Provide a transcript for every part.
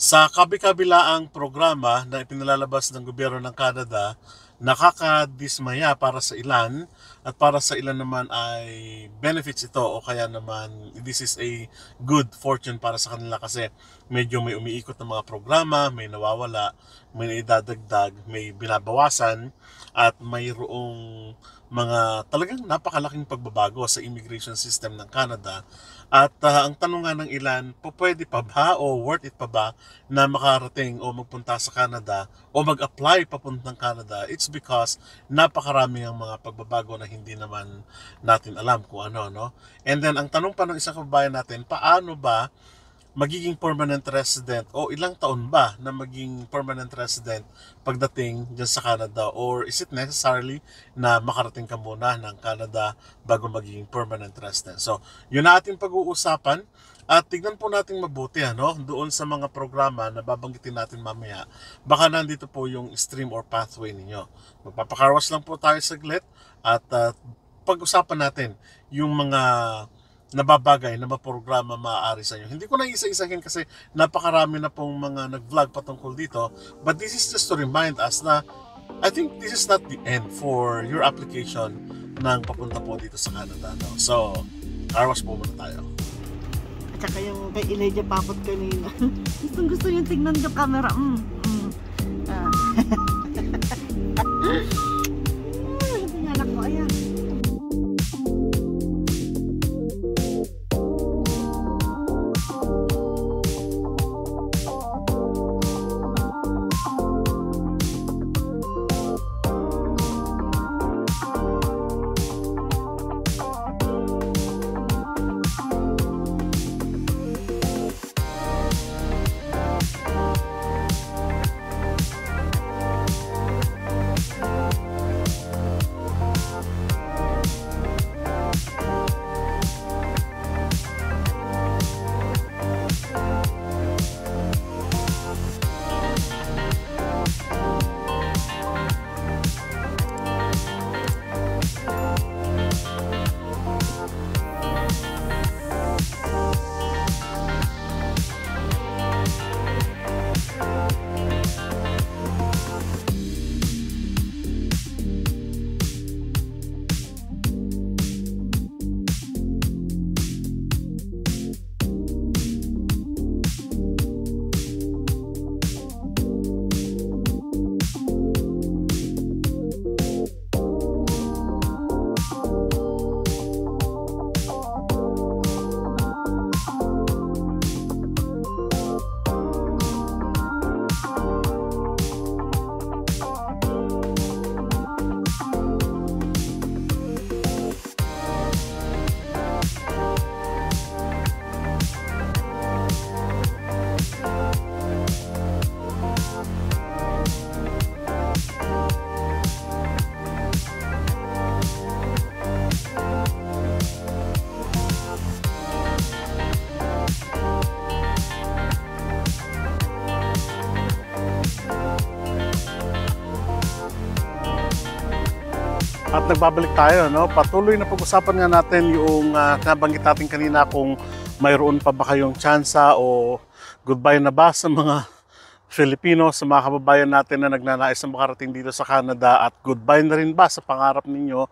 Sa kabi-kabilaang programa na ipinalalabas ng gobyerno ng Canada, nakakadismaya para sa ilan at para sa ilan naman ay benefits ito o kaya naman this is a good fortune para sa kanila kasi medyo may umiikot ng mga programa, may nawawala, may naidadagdag, may binabawasan at mayroong mga talagang napakalaking pagbabago sa immigration system ng Canada. At ang tanong nga ng ilan, pwede pa ba o worth it pa ba na makarating o magpunta sa Canada o mag-apply papuntang Canada? It's because napakarami ang mga pagbabago na hindi naman natin alam kung ano, no? And then ang tanong pa ng isang kababayan natin, paano ba magiging permanent resident o ilang taon ba na maging permanent resident pagdating dyan sa Canada, or is it necessarily na makarating ka muna ng Canada bago magiging permanent resident? So, yun na ating pag-uusapan at tignan po natin mabuti doon sa mga programa na babanggitin natin mamaya. Baka nandito po yung stream or pathway ninyo. Magpapakarwas lang po tayo saglit at pag-usapan natin yung mga nababagay na maprograma maaari sa inyo. Hindi ko na isa-isahin kasi napakarami na pong mga nag-vlog patungkol dito. But this is just to remind us na I think this is not the end for your application ng papunta po dito sa Canada. No? So, car wash po muna tayo. At saka yung kay Elijah Papot kanina. Gustong gusto yung tignan yung camera. Ah. Hindi anak ko, ayan. At nagbabalik tayo, no? Patuloy na pag-usapan nga natin yung nabanggit natin kanina kung mayroon pa ba kayong tsansa o goodbye na ba sa mga Filipino, sa mga kababayan natin na nagnanais na makarating dito sa Canada, at goodbye na rin ba sa pangarap ninyo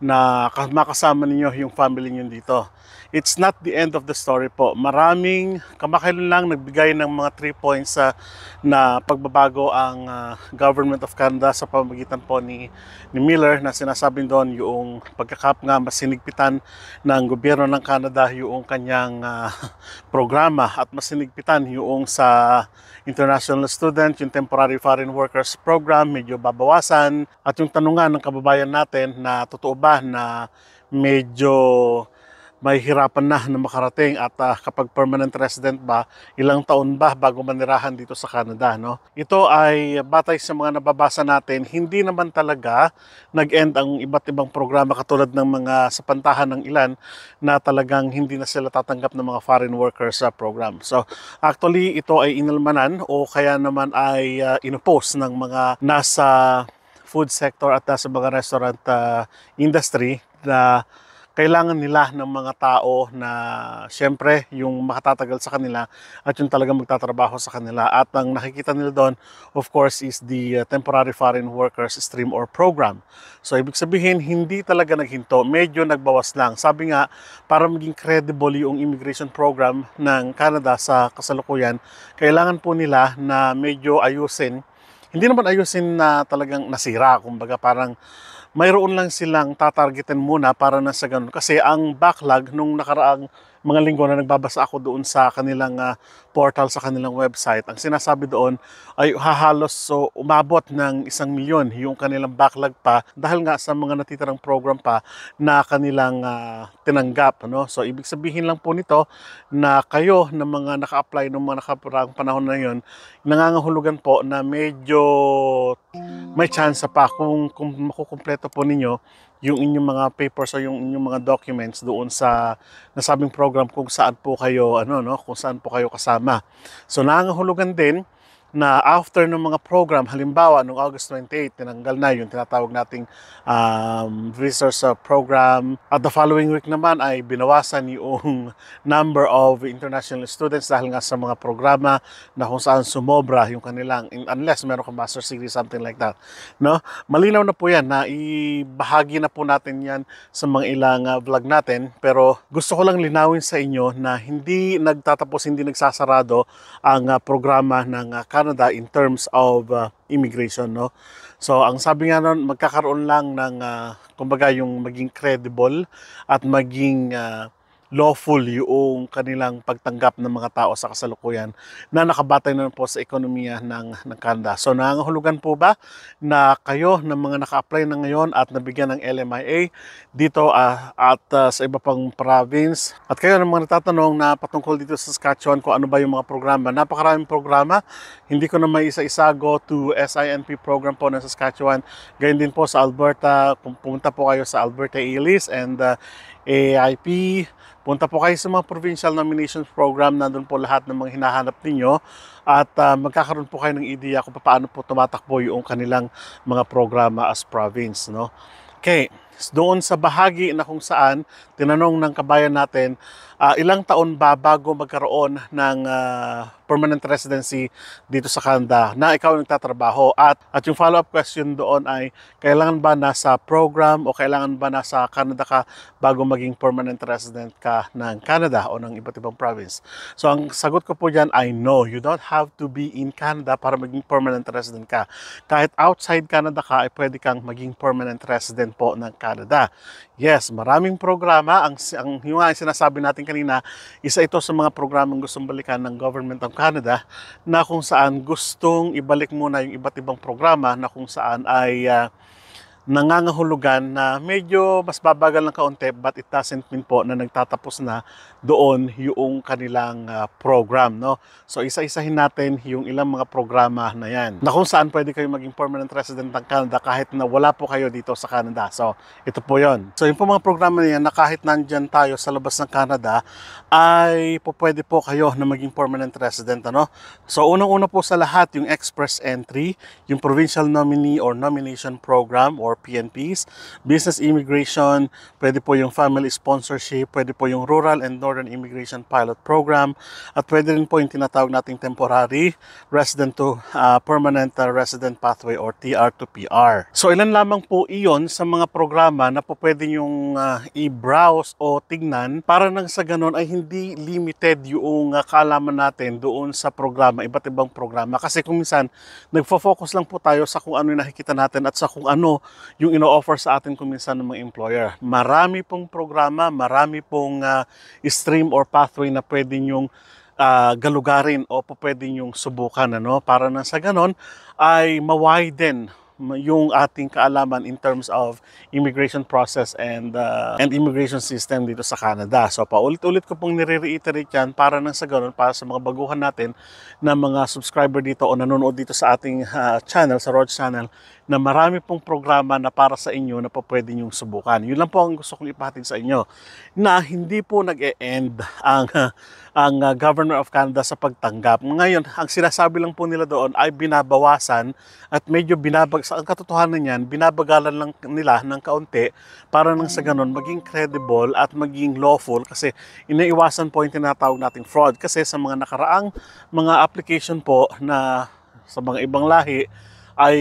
na makasama ninyo yung family niyo dito. It's not the end of the story po. Maraming kamakailan lang nagbigay ng mga 3 points na pagbabago ang Government of Canada sa pamamagitan po ni Miller, na sinasabing doon yung pagkakap nga mas sinigpitan ng gobyerno ng Canada yung kanyang programa, at mas sinigpitan yung sa international student, yung temporary foreign workers program medyo babawasan. At yung tanungan ng kababayan natin na totoo ba na medyo may hirapan na makarating, at kapag permanent resident ba, ilang taon ba bago manirahan dito sa Canada, no? Ito ay batay sa mga nababasa natin, hindi naman talaga nag-end ang iba't ibang programa katulad ng mga sapantahan ng ilan na talagang hindi na sila tatanggap ng mga foreign workers sa program. So actually ito ay inalmanan o kaya naman ay inopose ng mga nasa food sector at sa mga restaurant industry na kailangan nila ng mga tao na syempre yung makatatagal sa kanila at yung talagang magtatrabaho sa kanila. At ang nakikita nila doon, of course, is the Temporary Foreign Workers Stream or Program. So ibig sabihin, hindi talaga naghinto, medyo nagbawas lang. Sabi nga, para maging credible yung immigration program ng Canada sa kasalukuyan, kailangan po nila na medyo ayusin. Hindi naman ayusin na talagang nasira, kumbaga parang mayroon lang silang tatargetin muna para na sa ganun. Kasi ang backlog nung nakaraang mga linggo na nagbabasa ako doon sa kanilang portal, sa kanilang website, ang sinasabi doon ay hahalos umabot ng 1,000,000 yung kanilang backlog pa dahil nga sa mga natitirang program pa na kanilang tinanggap. Ano? So ibig sabihin lang po nito na kayo na mga naka-apply ng mga nakaparaang panahon na yun, nangangahulugan po na medyo may chance pa kung makukumpleto po ninyo yung inyong mga papers o yung inyong mga documents doon sa nasabing program kung saan po kayo kung saan po kayo kasama. So nangangahulugan din na after ng mga program, halimbawa noong August 28, tinanggal na yung tinatawag nating visitors program. At the following week naman ay binawasan yung number of international students dahil nga sa mga programa na kung saan sumobra yung kanilang, unless meron ka master's degree, something like that. No? Malinaw na po yan na ibahagi na po natin yan sa mga ilang vlog natin. Pero gusto ko lang linawin sa inyo na hindi nagtatapos, hindi nagsasarado ang programa ng Canada in terms of immigration, no? So ang sabi nga nun, magkakaroon lang ng kumbaga yung maging credible at maging lawful yung kanilang pagtanggap ng mga tao sa kasalukuyan na nakabatay na po sa ekonomiya ng Canada. So nangangahulugan po ba na kayo ng mga naka-apply na ngayon at nabigyan ng LMIA dito at sa iba pang province, at kayo ng mga natatanong na patungkol dito sa Saskatchewan kung ano ba yung mga programa? Napakaraming programa, hindi ko na may isa-isa. Go to SINP program po ng Saskatchewan. Ganyan din po sa Alberta, pumunta po kayo sa Alberta ALIS and AIP. Punta po kayo sa mga provincial nominations program, nandun po lahat ng mga hinahanap ninyo at magkakaroon po kayo ng ideya kung paano po tumatakbo yung kanilang mga programa as province. No? Okay, doon sa bahagi na kung saan tinanong ng kabayan natin, ilang taon ba bago magkaroon ng permanent residency dito sa Canada na ikaw nagtatrabaho? At yung follow-up question doon ay, kailangan ba nasa program o kailangan ba nasa Canada ka bago maging permanent resident ka ng Canada o ng iba't ibang province? So ang sagot ko po dyan ay no, you don't have to be in Canada para maging permanent resident ka. Kahit outside Canada ka ay pwede kang maging permanent resident po ng Canada. Yes, maraming programa. Yung sinasabi natin kanina, isa ito sa mga programang gustong balikan ng Government of Canada na kung saan gustong ibalik muna yung iba't ibang programa na kung saan ay nangangahulugan na medyo mas babagal ng kaunti, but it doesn't mean po na nagtatapos na doon yung kanilang program. No? So isa-isahin natin yung ilang mga programa na yan na kung saan pwede kayo maging permanent resident ng Canada kahit na wala po kayo dito sa Canada. So ito po yon. So yung po mga programa na yan na kahit nandyan tayo sa labas ng Canada ay pwede po kayo na maging permanent resident. Ano? So unang-una po sa lahat yung express entry, yung provincial nominee or nomination program or PNPs, business immigration, pwede po yung family sponsorship, pwede po yung rural and northern immigration pilot program, at pwede rin po yung tinatawag nating temporary resident to permanent resident pathway or TR to PR. So ilan lamang po iyon sa mga programa na po pwede yung i-browse o tignan para nang sa ganun ay hindi limited yung kaalaman natin doon sa programa, iba't ibang programa. Kasi kung minsan nagfo-focus lang po tayo sa kung ano yung nakikita natin at sa kung ano yung ino-offer sa atin kung minsan ng mga employer. Marami pong programa, marami pong stream or pathway na pwede nyong galugarin o pwede nyong subukan. Para na sa ganon ay ma-widen yung ating kaalaman in terms of immigration process and immigration system dito sa Canada. So paulit-ulit ko pong nire-reiterate yan para nang sa ganun, para sa mga baguhan natin na mga subscriber dito o nanonood dito sa ating channel, sa Rog Channel, na marami pong programa na para sa inyo na pwede nyong subukan. Yun lang po ang gusto kong ipahatid sa inyo, na hindi po nag-e-end ang ang Government of Canada sa pagtanggap. Ngayon, ang sinasabi lang po nila doon ay binabawasan at medyo ang katotohanan niyan, binabagalan lang nila ng kaunti para nang sa ganun maging credible at maging lawful, kasi inaiwasan po yung tinatawag nating fraud. Kasi sa mga nakaraang mga application po na sa mga ibang lahi ay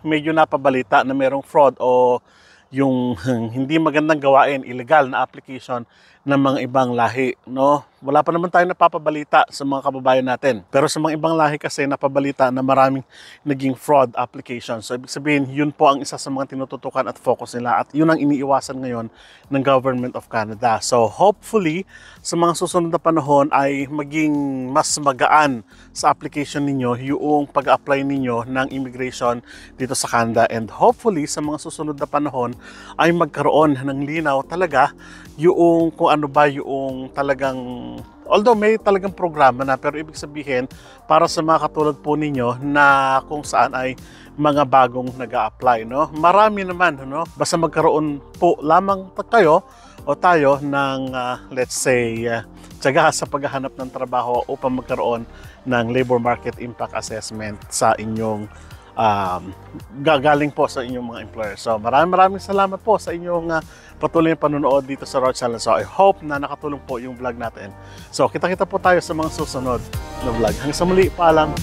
medyo napabalita na merong fraud o yung hindi magandang gawain, illegal na application ng mga ibang lahi, no? Wala pa naman tayo napapabalita sa mga kababayan natin. Pero sa mga ibang lahi kasi napabalita na maraming naging fraud application. So ibig sabihin, yun po ang isa sa mga tinututukan at focus nila, at yun ang iniiwasan ngayon ng Government of Canada. So hopefully, sa mga susunod na panahon ay maging mas magaan sa application ninyo yung pag-apply ninyo ng immigration dito sa Canada. And hopefully, sa mga susunod na panahon ay magkaroon ng linaw talaga yung kung ano ba yung talagang, although may talagang programa na, pero ibig sabihin para sa mga katulad po ninyo na kung saan ay mga bagong nag-a-apply, no? Marami naman, no? Basta magkaroon po lamang kayo o tayo ng let's say tiyaga sa paghahanap ng trabaho upang magkaroon ng labor market impact assessment sa inyong gagaling po sa inyong mga employer. So maraming salamat po sa inyong patuloy na panonood dito sa Road Channel. So I hope na nakatulong po yung vlog natin. So kita-kita po tayo sa mga susunod na vlog. Hanggang sa muli, paalam.